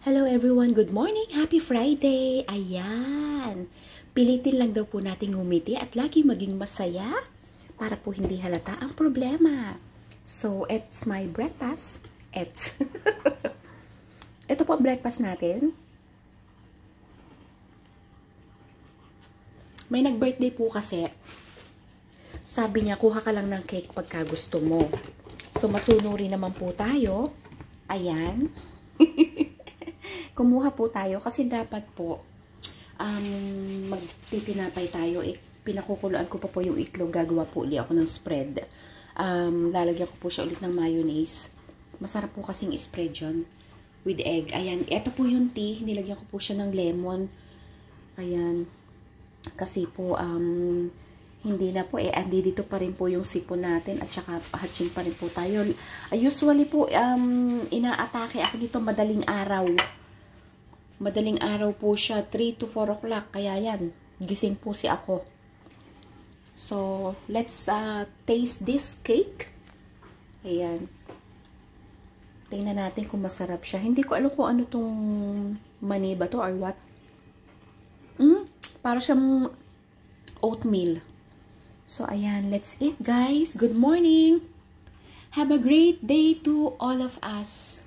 Hello everyone, good morning! Happy Friday! Ayan! Pilitin lang daw po nating ngumiti at lagi maging masaya para po hindi halata ang problema. So, it's my breakfast. Ito po ang breakfast natin. May nag-birthday po kasi. Sabi niya, kuha ka lang ng cake pagka gusto mo. So, masunuri naman po tayo. Ayan. Kumuha po tayo kasi dapat po magtitinapay tayo. Pinakukuluan ko pa po yung itlog. Gagawa po ulit ako ng spread. Lalagyan ko po siya ulit ng mayonnaise. Masarap po kasing spread yun with egg. Ayan. Ito po yung tea. Nilagyan ko po siya ng lemon. Ayan. Kasi po, hindi na po andi dito pa rin po yung sipon natin at saka hatching pa rin po tayo. Usually po, inaatake ako nito madaling araw. Madaling araw po siya, 3 to 4 o'clock. Kaya yan, gising po si ako. So, let's taste this cake. Ayan. Tingnan natin kung masarap siya. Hindi ko alam kung ano tong mani ba to or what. Para siyang oatmeal. So, ayan. Let's eat, guys. Good morning. Have a great day to all of us.